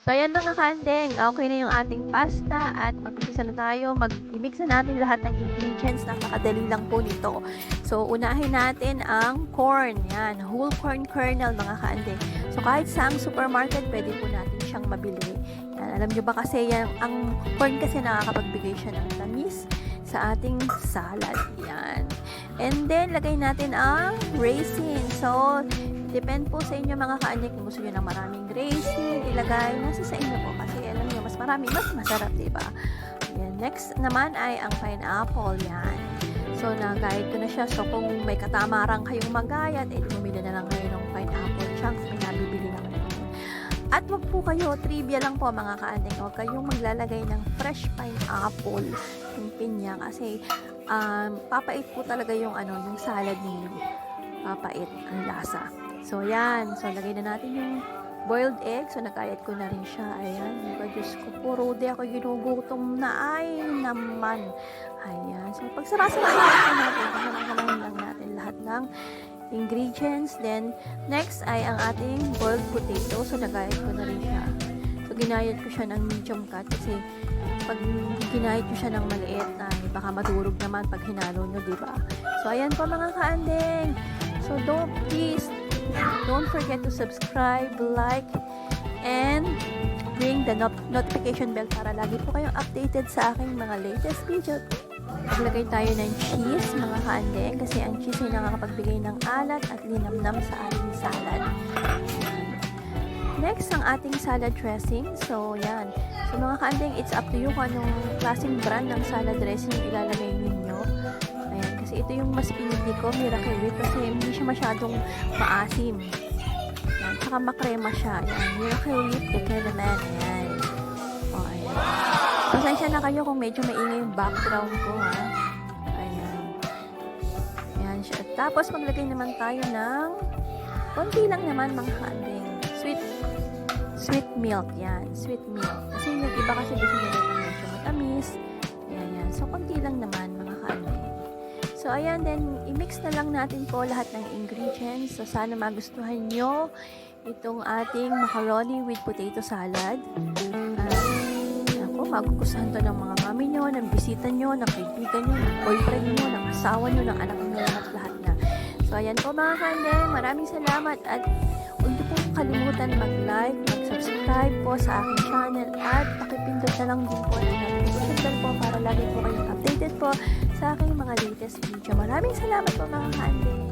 So, ayan mga kandeng, okay na yung ating pasta at mag-umpisa na tayo. Mag-mix na natin lahat ng ingredients. Napakadali lang po nito. So, unahin natin ang corn. Yan, whole corn kernel mga kandeng. So, kahit saang supermarket, pwede po natin siyang mabili. Yan, alam nyo ba kasi yan, ang corn kasi nakakapagbigay siya ng tamis sa ating salad. Yan. And then, lagay natin ang raisin. So, depend po sa inyo mga kaanik kung gusto nyo ng maraming raisin, ilagay, nasa sa inyo po kasi alam nyo, mas marami, mas masarap, diba? Yan. Next naman ay ang pineapple, yan. So, nagayat ko na siya. So, kung may katamaran kayong magayat, bumili na lang kayo ng pineapple chunks, may nabibili lang naman. At wag po kayo, trivia lang po mga kaanik, wag kayong maglalagay ng fresh pineapple, yung pinya, kasi papait po talaga yung, yung salad ninyo. Papait ang lasa. So, yan. So, lagay na natin yung boiled egg. So, nagayat ko na rin siya. Ayan. Diba, Diyos ko po, Rode, ako ginugutom na. Ay, naman. Ayan. So, pagsarasa-sarasa natin, kasalanan lang natin lahat ng ingredients. Then, next ay ang ating boiled potato. So, nagayat ko na rin siya. So, ginayat ko siya ng medium cut kasi pag ginayat ko siya ng maliit, ay baka madurog naman pag hinalo nyo, diba? So, ayan po mga kaandeng. So, don't forget to subscribe, like, and ring the notification bell para lagi po kayong updated sa aking mga latest video. Maglagay tayo ng cheese, mga kaandeng, kasi ang cheese ay nakakapagbigay ng alat at linamnam sa ating salad. Next, ang ating salad dressing. So, yan. So, mga kaandeng, it's up to you kung anong klaseng brand ng salad dressing yung ilalagay ninyo. Ayan, kasi ito yung mas pinili ko, Miracle Whip, kasi hindi siya masyadong maasim. Ayan, tsaka makrema siya. Ayan, Miracle Whip, declare the man. Ayan. O, ayan. Pasensya na kayo kung medyo maingay yung background ko, ha. Ayan. Ayan siya. Tapos, maglagay naman tayo ng konti lang naman, mga kaandeng. Sweet milk, yan. Sweet milk. Kasi yung iba kasi gusto nila ng medyo matamis. Ayan, yan. So, konti lang naman, mga kaandeng. So, ayan, then, i-mix na lang natin po lahat ng ingredients. So, sana magustuhan nyo itong ating macaroni with potato salad. Ako, magugustuhan to ng mga mami nyo, ng bisita nyo, ng kaibigan nyo, ng boyfriend nyo, ng asawa nyo, ng anak nyo, lahat na. So, ayan po mga kaandeng. Maraming salamat at huwag niyo pong kalimutan mag-like, mag-subscribe po sa aking channel at pakipindot na lang din po ng notification bell po para lagi po kayong updated po sa aking mga latest video. Maraming salamat po mga kaandeng.